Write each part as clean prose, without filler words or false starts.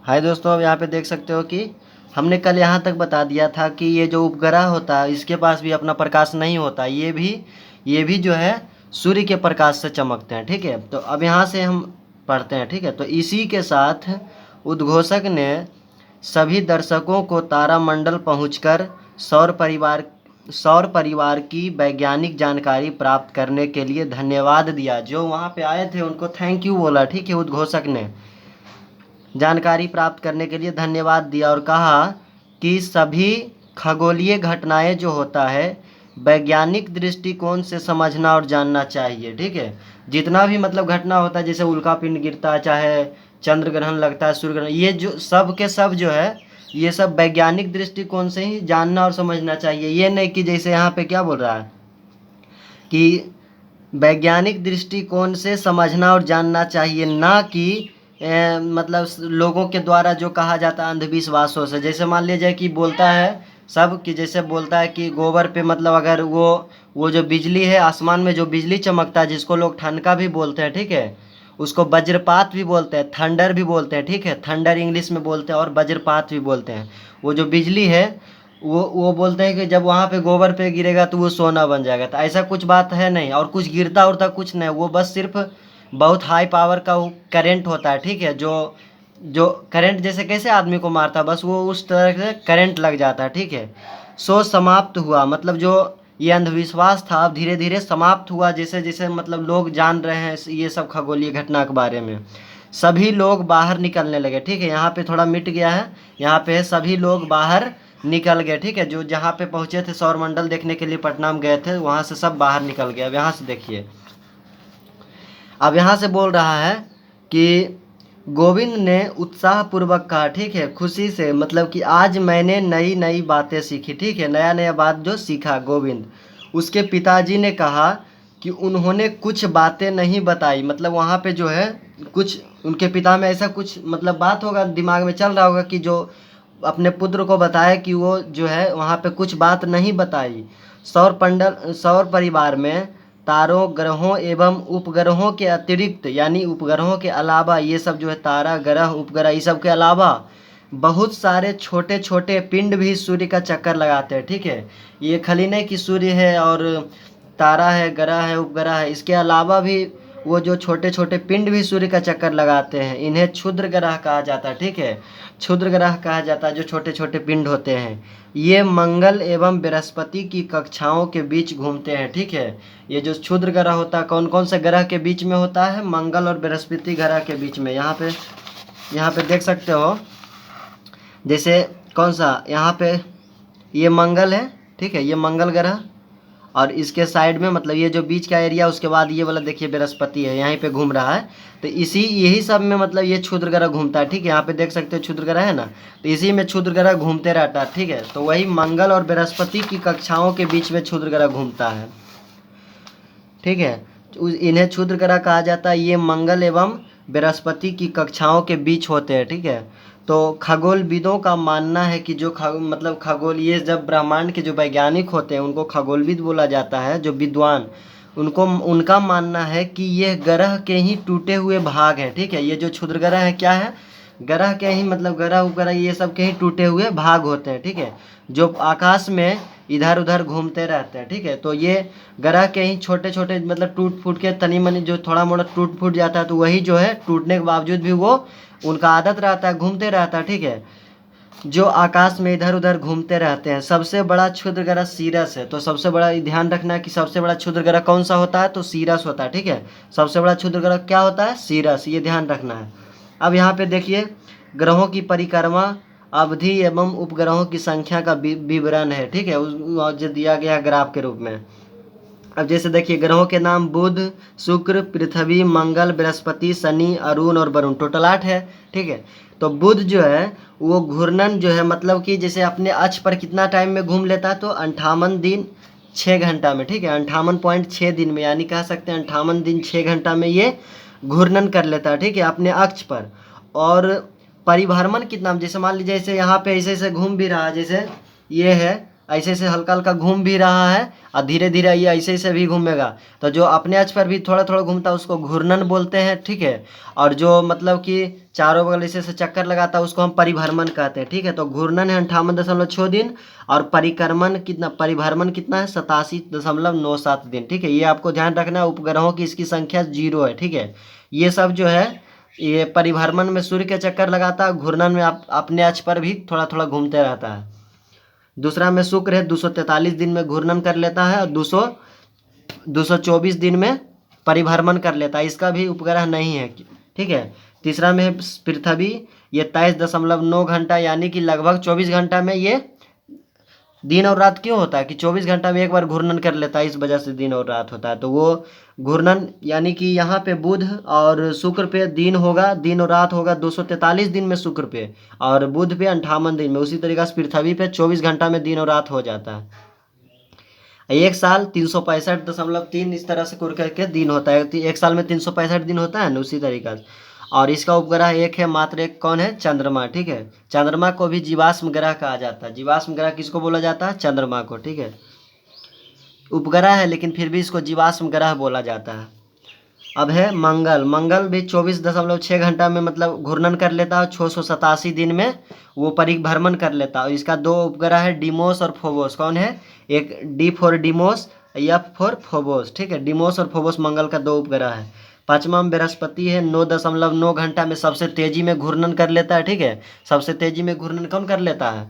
हाय दोस्तों, अब यहाँ पे देख सकते हो कि हमने कल यहाँ तक बता दिया था कि ये जो उपग्रह होता है इसके पास भी अपना प्रकाश नहीं होता। ये भी जो है सूर्य के प्रकाश से चमकते हैं। ठीक है, तो अब यहाँ से हम पढ़ते हैं। ठीक है, तो इसी के साथ उद्घोषक ने सभी दर्शकों को तारामंडल पहुंचकर सौर परिवार की वैज्ञानिक जानकारी प्राप्त करने के लिए धन्यवाद दिया। जो वहाँ पे आए थे उनको थैंक यू बोला। ठीक है, उद्घोषक ने जानकारी प्राप्त करने के लिए धन्यवाद दिया और कहा कि सभी खगोलीय घटनाएं जो होता है वैज्ञानिक दृष्टिकोण से समझना और जानना चाहिए। ठीक है, जितना भी मतलब घटना होता है, जैसे उल्कापिंड गिरता है, चाहे चंद्र ग्रहण लगता है, सूर्य ग्रहण, ये जो सब के सब जो है ये सब वैज्ञानिक दृष्टिकोण से ही जानना और समझना चाहिए। ये नहीं कि जैसे यहाँ पे क्या बोल रहा है कि वैज्ञानिक दृष्टिकोण से समझना और जानना चाहिए, ना कि मतलब लोगों के द्वारा जो कहा जाता है अंधविश्वासों से। जैसे मान लीजिए कि बोलता है सब कि जैसे बोलता है कि गोबर पे मतलब अगर वो जो बिजली है, आसमान में जो बिजली चमकता है जिसको लोग ठनका भी बोलते हैं। ठीक है, उसको वज्रपात भी बोलते हैं, थंडर भी बोलते हैं। ठीक है, थंडर इंग्लिश में बोलते हैं और वज्रपात भी बोलते हैं। वो जो बिजली है वो बोलते हैं कि जब वहाँ पे गोबर पे गिरेगा तो वो सोना बन जाएगा। तो ऐसा कुछ बात है नहीं, और कुछ गिरता उड़ता कुछ नहीं, वो बस सिर्फ बहुत हाई पावर का वो करेंट होता है। ठीक है, जो जो करंट जैसे कैसे आदमी को मारता है, बस वो उस तरह से करंट लग जाता है। ठीक है, सो समाप्त हुआ, मतलब जो ये अंधविश्वास था अब धीरे धीरे समाप्त हुआ, जैसे जैसे मतलब लोग जान रहे हैं ये सब खगोलीय घटना के बारे में। सभी लोग बाहर निकलने लगे। ठीक है, यहाँ पे थोड़ा मिट गया है, यहाँ पे है सभी लोग बाहर निकल गए। ठीक है, जो जहाँ पे पहुँचे थे सौरमंडल देखने के लिए पटना में गए थे, वहाँ से सब बाहर निकल गए। अब यहाँ से देखिए, अब यहाँ से बोल रहा है कि गोविंद ने उत्साहपूर्वक कहा। ठीक है, खुशी से, मतलब कि आज मैंने नई नई बातें सीखी। ठीक है, नया नया बात जो सीखा गोविंद। उसके पिताजी ने कहा कि उन्होंने कुछ बातें नहीं बताई, मतलब वहाँ पे जो है कुछ उनके पिता में ऐसा कुछ मतलब बात होगा, दिमाग में चल रहा होगा कि जो अपने पुत्र को बताया कि वो जो है वहाँ पे कुछ बात नहीं बताई। सौर परिवार में तारों, ग्रहों एवं उपग्रहों के अतिरिक्त, यानी उपग्रहों के अलावा, ये सब जो है तारा, ग्रह, उपग्रह, ये सब के अलावा बहुत सारे छोटे छोटे पिंड भी सूर्य का चक्कर लगाते हैं। ठीक है, ये खाली नहीं कि सूर्य है और तारा है, ग्रह है, उपग्रह है, इसके अलावा भी वो जो छोटे छोटे पिंड भी सूर्य का चक्कर लगाते हैं, इन्हें क्षुद्र ग्रह कहा जाता है। ठीक है, क्षुद्र ग्रह कहा जाता है जो छोटे छोटे पिंड होते हैं। ये मंगल एवं बृहस्पति की कक्षाओं के बीच घूमते हैं। ठीक है, ये जो क्षुद्र ग्रह होता है कौन कौन से ग्रह के बीच में होता है? मंगल और बृहस्पति ग्रह के बीच में। यहाँ पे देख सकते हो, जैसे कौन सा, यहाँ पे ये मंगल है। ठीक है, ये मंगल ग्रह, और इसके साइड में मतलब ये जो बीच का एरिया, उसके बाद ये वाला देखिए बृहस्पति है, यहीं पे घूम रहा है। तो यही सब में मतलब ये क्षुद्र ग्रह घूमता है। ठीक है, यहाँ पे देख सकते हो क्षुद्र ग्रह है ना, तो इसी में क्षुद्र ग्रह घूमते रहता है। ठीक है, तो वही मंगल और बृहस्पति की कक्षाओं के बीच में क्षुद्र ग्रह घूमता है। ठीक है, इन्हें क्षुद्र ग्रह कहा जाता है। ये मंगल एवं बृहस्पति की कक्षाओं के बीच होते हैं। ठीक है, तो खगोलविदों का मानना है कि जो मतलब खगोल, ये जब ब्रह्मांड के जो वैज्ञानिक होते हैं उनको खगोलविद बोला जाता है, जो विद्वान, उनका मानना है कि ये ग्रह के ही टूटे हुए भाग हैं। ठीक है, ये जो क्षुद्र ग्रह है क्या है? ग्रह के ही, मतलब ग्रह उपग्रह ये सब के ही टूटे हुए भाग होते हैं। ठीक है, जो आकाश में इधर उधर घूमते रहते हैं। ठीक है, तो ये ग्रह के ही छोटे छोटे मतलब टूट फूट के तनी मनी जो थोड़ा मोड़ा टूट फूट जाता है, तो वही जो है टूटने के बावजूद भी वो उनका आदत रहता है, घूमते रहता है। ठीक है, जो आकाश में इधर उधर घूमते रहते हैं। सबसे बड़ा क्षुद्र ग्रह सीरस है। तो सबसे बड़ा ध्यान रखना है कि सबसे बड़ा क्षुद्र ग्रह कौन सा होता है? तो सीरस होता है। ठीक है, सबसे बड़ा क्षुद्र ग्रह क्या होता है? सीरस, ये ध्यान रखना है। अब यहाँ पे देखिए, ग्रहों की परिक्रमा अवधि एवं उपग्रहों की संख्या का विवरण है। ठीक है, जो दिया गया ग्राफ के रूप में। अब जैसे देखिए, ग्रहों के नाम बुध, शुक्र, पृथ्वी, मंगल, बृहस्पति, शनि, अरुण और वरुण, टोटल 8 है। ठीक है, तो बुध जो है वो घूर्णन जो है, मतलब कि जैसे अपने अक्ष पर कितना टाइम में घूम लेता है? तो 58 दिन 6 घंटा में। ठीक है, 58.6 दिन में, यानी कह सकते हैं 58 दिन 6 घंटा में ये घूर्णन कर लेता है। ठीक है, अपने अक्ष पर। और परिभ्रमण कितना, जैसे मान लीजिए जैसे यहाँ पे ऐसे ऐसे घूम भी रहा है, जैसे ये है ऐसे ऐसे हल्का हल्का घूम भी रहा है और धीरे धीरे ये ऐसे ऐसे भी घूमेगा। तो जो अपने अक्ष पर भी थोड़ा थोड़ा घूमता है उसको घूर्णन बोलते हैं, ठीक है। और जो मतलब कि चारों बगल ऐसे ऐसे चक्कर लगाता है उसको हम परिभ्रमण कहते हैं, ठीक है। तो घूर्णन है 58.6 दिन और परिभ्रमण कितना है 87.97 दिन, ठीक है। ये आपको ध्यान रखना है, उपग्रहों की इसकी संख्या 0 है, ठीक है। ये सब जो है ये परिभ्रमण में सूर्य के चक्कर लगाता है, घूर्णन में अपने अक्ष पर भी थोड़ा थोड़ा घूमते रहता है। दूसरा में शुक्र है 243 दिन में घूर्णन कर लेता है और 224 दिन में परिभ्रमण कर लेता है, इसका भी उपग्रह नहीं है, ठीक है। तीसरा में है पृथ्वी, ये 23.9 घंटा यानी कि लगभग 24 घंटा में ये दिन और रात क्यों होता है कि 24 घंटा में एक बार घूर्णन कर लेता है, इस वजह से दिन और रात होता है। तो वो घूर्णन यानी कि यहाँ पे बुध और शुक्र पे दिन होगा, दिन और रात होगा 243 दिन में शुक्र पे, और बुध पे 58 दिन में। उसी तरीके से पृथ्वी पे 24 घंटा में दिन और रात हो जाता है। एक साल 365.3 इस तरह से कुर करके दिन होता है, एक साल में 365 दिन होता है ना, उसी तरीका से। और इसका उपग्रह एक है मात्र, एक कौन है, चंद्रमा, ठीक है। चंद्रमा को भी जीवाश्म ग्रह कहा जाता है। जीवाश्म ग्रह किसको बोला जाता है, चंद्रमा को, ठीक है। उपग्रह है लेकिन फिर भी इसको जीवाश्म ग्रह बोला जाता है। अब है मंगल, मंगल भी 24.6 घंटा में मतलब घूर्णन कर लेता है, 687 दिन में वो परिभ्रमण कर लेता है। और इसका 2 उपग्रह है, डिमोस और फोबोस। कौन है, एक D for Deimos, F for Phobos, ठीक है। डिमोस और फोबोस मंगल का 2 उपग्रह है। पाँचवा में बृहस्पति है, 9.9 घंटा में सबसे तेजी में घूर्णन कर लेता है, ठीक है। सबसे तेजी में घूर्णन कौन कर लेता है,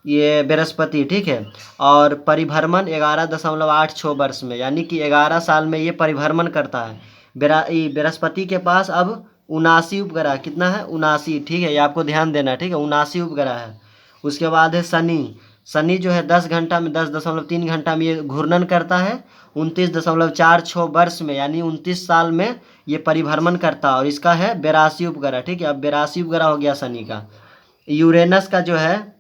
ये बृहस्पति, ठीक है। और परिभ्रमण 11.86 वर्ष में, यानी कि 11 साल में ये परिभ्रमण करता है। बृहस्पति के पास अब 79 उपग्रह, कितना है, 79, ठीक है। ये आपको ध्यान देना है, ठीक है, 79 उपग्रह है। उसके बाद है शनि, शनि जो है 10 घंटा में 10.3 घंटा में ये घूर्णन करता है, 29.46 वर्ष में, यानी 29 साल में ये परिभ्रमण करता है। और इसका है 82 उपग्रह, ठीक है। अब 82 उपग्रह हो गया शनि का। यूरेनस का जो है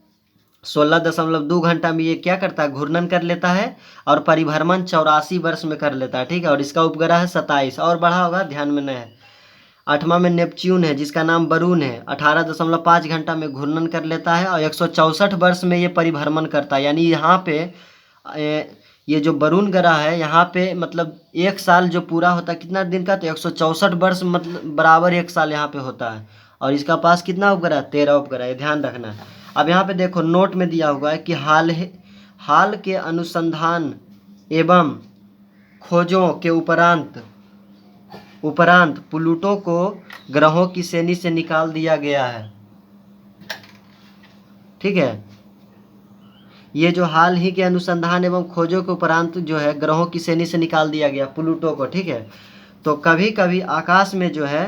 16.2 घंटा में ये क्या करता है, घूर्णन कर लेता है और परिभ्रमण 84 वर्ष में कर लेता है, ठीक है। और इसका उपग्रह है 27, और बढ़ा होगा, ध्यान में नहीं है। आठवां में नेपच्यून है जिसका नाम वरुण है, 18.5 घंटा में घूर्णन कर लेता है और 164 वर्ष में ये परिभ्रमण करता है। यानी यहाँ पे ये जो वरुण ग्रह है यहाँ पे मतलब एक साल जो पूरा होता है कितना दिन का, तो 164 वर्ष मतलब बराबर एक साल यहाँ पे होता है। और इसका पास कितना उपग्रह, 13 उपग्रह, ये ध्यान रखना है। अब यहाँ पे देखो नोट में दिया हुआ है कि हाल के अनुसंधान एवं खोजों के उपरांत प्लूटो को ग्रहों की श्रेणी से निकाल दिया गया है, ठीक है। ये जो हाल ही के अनुसंधान एवं खोजों के उपरांत जो है ग्रहों की श्रेणी से निकाल दिया गया प्लूटो को, ठीक है। तो कभी कभी आकाश में जो है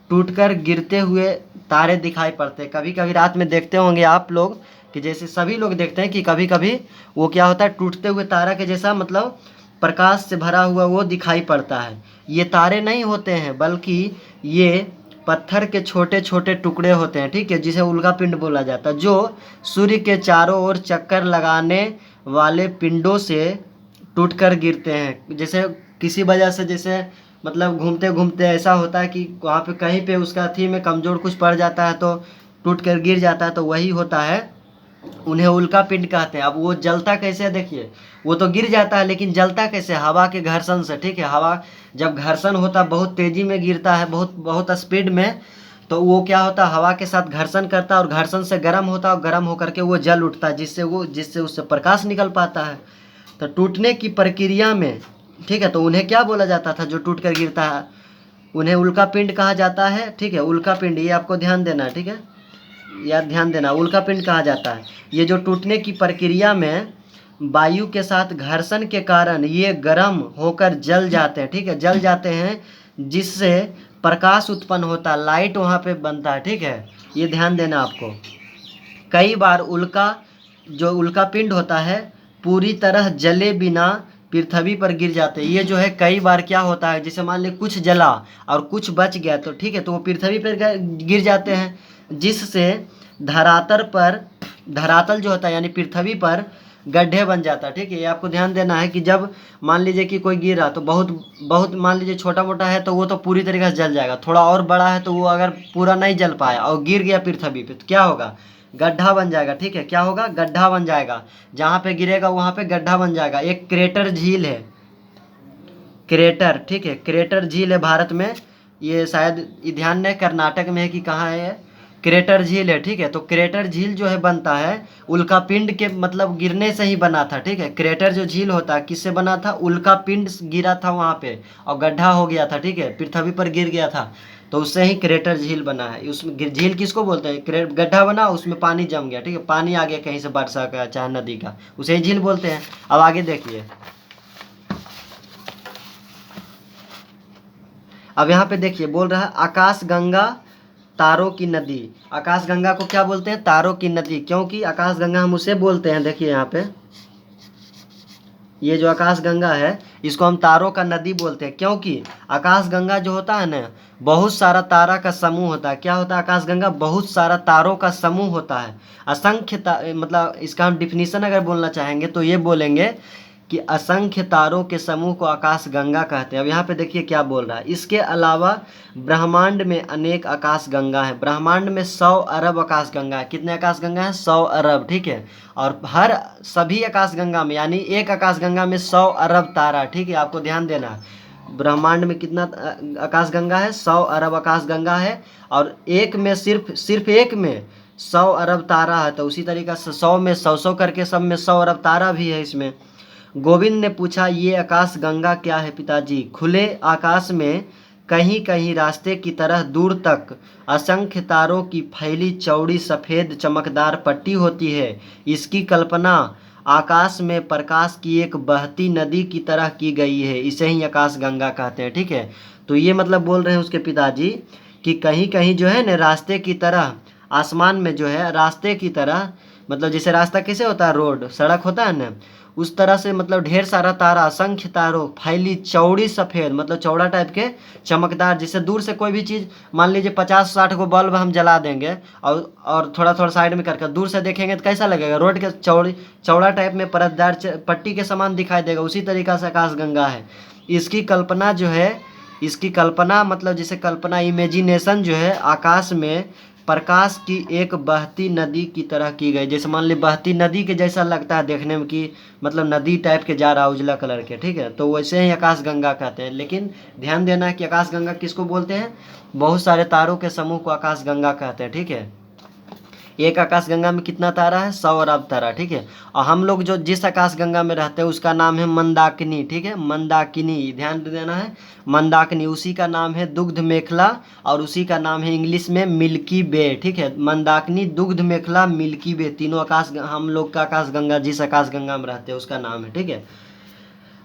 टूटकर गिरते हुए तारे दिखाई पड़ते हैं। कभी कभी रात में देखते होंगे आप लोग कि जैसे सभी लोग देखते हैं कि कभी कभी वो क्या होता है, टूटते हुए तारा के जैसा मतलब प्रकाश से भरा हुआ वो दिखाई पड़ता है। ये तारे नहीं होते हैं बल्कि ये पत्थर के छोटे छोटे टुकड़े होते हैं, ठीक है, जिसे उल्का पिंड बोला जाता है, जो सूर्य के चारों ओर चक्कर लगाने वाले पिंडों से टूटकर गिरते हैं। जैसे किसी वजह से जैसे मतलब घूमते घूमते ऐसा होता है कि वहाँ पे कहीं पे उसका थी में कमज़ोर कुछ पड़ जाता है तो टूट कर गिर जाता है, तो वही होता है, उन्हें उल्का पिंड कहते हैं। अब वो जलता कैसे है, देखिए वो तो गिर जाता है लेकिन जलता कैसे, हवा के घर्षण से, ठीक है। हवा जब घर्षण होता है बहुत तेज़ी में गिरता है, बहुत स्पीड में, तो वो क्या होता है, हवा के साथ घर्षण करता है और घर्षण से गर्म होता है और गर्म होकर के वो जल उठता है, जिससे उससे प्रकाश निकल पाता है। तो टूटने की प्रक्रिया में, ठीक है, तो उन्हें क्या बोला जाता था जो टूट कर गिरता है, उन्हें उल्का पिंड कहा जाता है, ठीक है। उल्का पिंड, ये आपको ध्यान देना है, ठीक है, यार ध्यान देना, उल्का पिंड कहा जाता है। ये जो टूटने की प्रक्रिया में वायु के साथ घर्षण के कारण ये गर्म होकर जल जाते हैं, ठीक है, जल जाते हैं, जिससे प्रकाश उत्पन्न होता है, लाइट वहाँ पे बनता है, ठीक है। ये ध्यान देना आपको। कई बार उल्का पिंड होता है पूरी तरह जले बिना पृथ्वी पर गिर जाते हैं। ये जो है कई बार क्या होता है, जैसे मान ली कुछ जला और कुछ बच गया तो ठीक है, तो वो पृथ्वी पर गिर जाते हैं, जिससे धरातल जो होता है यानी पृथ्वी पर गड्ढे बन जाता है, ठीक है। ये आपको ध्यान देना है कि जब मान लीजिए कि कोई गिरा तो बहुत मान लीजिए छोटा मोटा है तो वो तो पूरी तरीके से जल जाएगा, थोड़ा और बड़ा है तो वो अगर पूरा नहीं जल पाया और गिर गया पृथ्वी पे तो क्या होगा, गड्ढा बन जाएगा, ठीक है। क्या होगा? गड्ढा बन जाएगा, जहाँ पे गिरेगा वहाँ पे गड्ढा बन जाएगा। एक क्रेटर झील है, क्रेटर, ठीक है, क्रेटर झील है भारत में, ये शायद ध्यान नहीं कर्नाटक में है कि कहाँ है, क्रेटर झील है, ठीक है। तो क्रेटर झील जो है बनता है उल्का पिंड के मतलब गिरने से ही बना था, ठीक है। क्रेटर जो झील होता है किससे बना था? उल्का पिंड गिरा था वहाँ पे और गड्ढा हो गया था, ठीक है, पृथ्वी पर गिर गया था, तो उससे ही क्रेटर झील बना है। उसमें झील किसको बोलते हैं? गड्ढा बना, उसमें पानी जम गया, ठीक है, पानी आ गया कहीं से वर्षा का चाहे नदी का, उसे ही झील बोलते हैं। अब आगे देखिए, अब यहाँ पे देखिए बोल रहा है आकाश गंगा तारों की नदी। आकाश गंगा को क्या बोलते हैं? तारों की नदी, क्योंकि आकाश गंगा हम उसे बोलते हैं, देखिए यहाँ पे ये जो आकाश गंगा है इसको हम तारों का नदी बोलते हैं, क्योंकि आकाश गंगा जो होता है ना बहुत सारा तारा का समूह होता है। क्या होता है? आकाश गंगा बहुत सारा तारों का समूह होता है। असंख्य मतलब इसका हम डिफिनीशन अगर बोलना चाहेंगे तो ये बोलेंगे कि असंख्य तारों के समूह को आकाश गंगा कहते हैं। अब यहाँ पे देखिए क्या बोल रहा है, इसके अलावा ब्रह्मांड में अनेक आकाश गंगा है। ब्रह्मांड में 100 अरब आकाश गंगा है। कितने आकाश गंगा है? 100 अरब, ठीक है। और हर सभी आकाश गंगा में यानी एक आकाश गंगा में 100 अरब तारा, ठीक है, आपको ध्यान देना है। ब्रह्मांड में कितना आकाश गंगा है? 100 अरब आकाश गंगा है, और एक में सिर्फ एक में 100 अरब तारा है। तो उसी तरीके से 100 में 100 करके सब में 100 अरब तारा भी है इसमें। गोविंद ने पूछा, ये आकाश गंगा क्या है पिताजी? खुले आकाश में कहीं कहीं रास्ते की तरह दूर तक असंख्य तारों की फैली चौड़ी सफ़ेद चमकदार पट्टी होती है। इसकी कल्पना आकाश में प्रकाश की एक बहती नदी की तरह की गई है, इसे ही आकाश गंगा कहते हैं, ठीक है। तो ये मतलब बोल रहे हैं उसके पिताजी कि कहीं कहीं जो है ना रास्ते की तरह, आसमान में जो है रास्ते की तरह, मतलब जैसे रास्ता कैसे होता है, रोड सड़क होता है ना, उस तरह से मतलब ढेर सारा तारा, असंख्य तारों, फैली चौड़ी सफ़ेद मतलब चौड़ा टाइप के चमकदार, जिससे दूर से कोई भी चीज़ मान लीजिए 50-60 को बल्ब हम जला देंगे और थोड़ा थोड़ा साइड में करके दूर से देखेंगे तो कैसा लगेगा? रोड के चौड़ा टाइप में परतदार पट्टी के समान दिखाई देगा। उसी तरीक़ा से आकाश गंगा है। इसकी कल्पना जो है, इसकी कल्पना मतलब जैसे कल्पना, इमेजिनेशन जो है आकाश में प्रकाश की एक बहती नदी की तरह की गई। जैसे मान ली बहती नदी के जैसा लगता है देखने में कि मतलब नदी टाइप के जा रहा उजला कलर के, ठीक है। तो वैसे ही आकाश गंगा कहते हैं। लेकिन ध्यान देना है कि आकाश गंगा किसको बोलते हैं? बहुत सारे तारों के समूह को आकाश गंगा कहते हैं, ठीक है। एक आकाश गंगा में कितना तारा है? 100 अरब तारा, ठीक है। और हम लोग जो जिस आकाश गंगा में रहते हैं उसका नाम है मंदाकिनी, ठीक है, मंदाकिनी, ध्यान देना है, मंदाकिनी। उसी का नाम है दुग्ध मेखला, और उसी का नाम है इंग्लिश में मिल्की वे, ठीक है। मंदाकिनी, दुग्ध मेखला, मिल्की वे, तीनों आकाश हम लोग का आकाश गंगा जिस आकाश गंगा में रहते हैं उसका नाम है, ठीक है।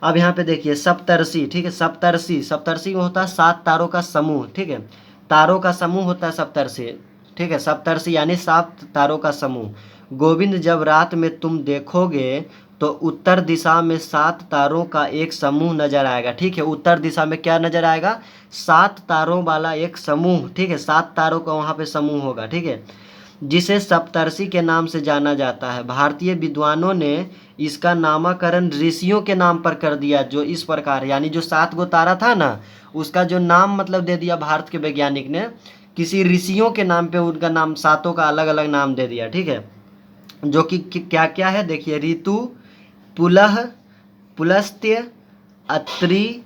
अब यहाँ पे देखिए सप्तर्षि, ठीक है। सप्तर्षि, सप्तर्षि में होता है 7 तारों का समूह, ठीक है, तारों का समूह होता है सप्तर्षि, ठीक है। सप्तर्षि यानी 7 तारों का समूह। गोविंद, जब रात में तुम देखोगे तो उत्तर दिशा में 7 तारों का एक समूह नजर आएगा, ठीक है। उत्तर दिशा में क्या नजर आएगा? 7 तारों वाला एक समूह, ठीक है, 7 तारों का वहाँ पे समूह होगा, ठीक है, जिसे सप्तर्षि के नाम से जाना जाता है। भारतीय विद्वानों ने इसका नामकरण ऋषियों के नाम पर कर दिया, जो इस प्रकार, यानी जो 7 गो तारा था ना उसका जो नाम मतलब दे दिया भारत के वैज्ञानिक ने, किसी ऋषियों के नाम पे उनका नाम, 7 का अलग अलग नाम दे दिया, ठीक है। जो कि क्या क्या है देखिए, ऋतु, पुलह, पुलस्त्य, अत्रि,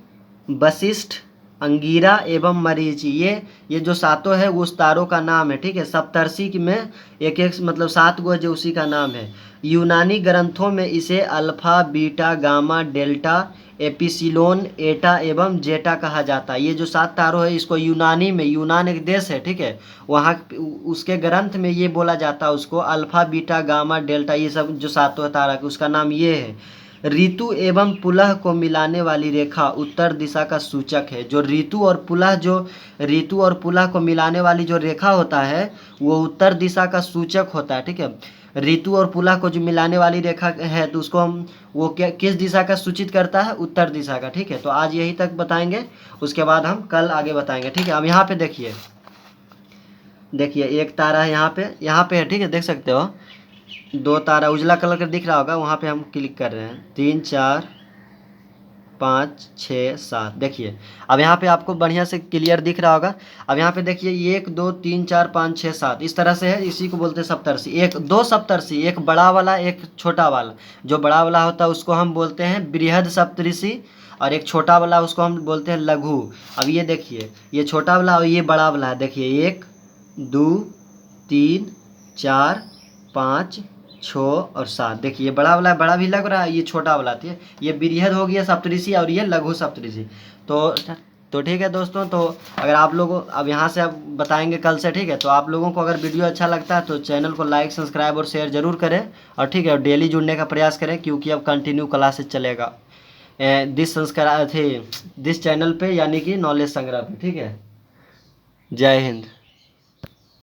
वशिष्ठ, अंगीरा एवं मरीचि। ये जो 7 है वो उस तारों का नाम है, ठीक है। सप्तर्षि में एक एक मतलब 7 गो जो उसी का नाम है। यूनानी ग्रंथों में इसे alpha, beta, gamma, delta, epsilon, एटा एवं जेटा कहा जाता है। ये जो 7 तारों है इसको यूनानी में, यूनान एक देश है, ठीक है, वहाँ उसके ग्रंथ में ये बोला जाता है उसको अल्फा, बीटा, गामा, डेल्टा, ये सब जो 7 तारा उसका नाम ये है। ऋतु एवं पुलह को मिलाने वाली रेखा उत्तर दिशा का सूचक है। जो ऋतु और पुलह को मिलाने वाली जो रेखा होता है वो उत्तर दिशा का सूचक होता है, ठीक है। ऋतु और पुलह को जो मिलाने वाली रेखा है तो उसको हम वो क्या किस दिशा का सूचित करता है? उत्तर दिशा का, ठीक है। तो आज यही तक बताएंगे, उसके बाद हम कल आगे बताएंगे, ठीक है। अब यहाँ पे देखिए एक तारा है यहाँ पे है, ठीक है, देख सकते हो 2 तारा उजला कलर का दिख रहा होगा, वहाँ पे हम क्लिक कर रहे हैं, 3 4 5 6 7। देखिए अब यहाँ पे आपको बढ़िया से क्लियर दिख रहा होगा। अब यहाँ पे देखिए 1 2 3 4 5 6 7 इस तरह से है, इसी को बोलते हैं सप्तर्षि। एक दो सप्तर्षि, एक बड़ा वाला एक छोटा वाला। जो बड़ा वाला होता है उसको हम बोलते हैं बृहद सप्तऋषि, और एक छोटा वाला उसको हम बोलते हैं लघु। अब ये देखिए ये छोटा वाला और ये बड़ा वाला है। देखिए 1 2 3 4 5 6 और 7। देखिए ये बड़ा वाला बड़ा भी लग रहा है, ये छोटा वाला थी। ये बृहद हो गया सप्तऋषि और ये लघु सप्तऋषि। तो ठीक है दोस्तों, तो अगर आप लोगों अब यहाँ से अब बताएंगे कल से, ठीक है। तो आप लोगों को अगर वीडियो अच्छा लगता है तो चैनल को लाइक सब्सक्राइब और शेयर जरूर करें, और ठीक है, और डेली जुड़ने का प्रयास करें, क्योंकि अब कंटिन्यू क्लासेस चलेगा दिस संस्कार थे दिस चैनल पे, यानी कि नॉलेज संग्रह पे। ठीक है, जय हिंद।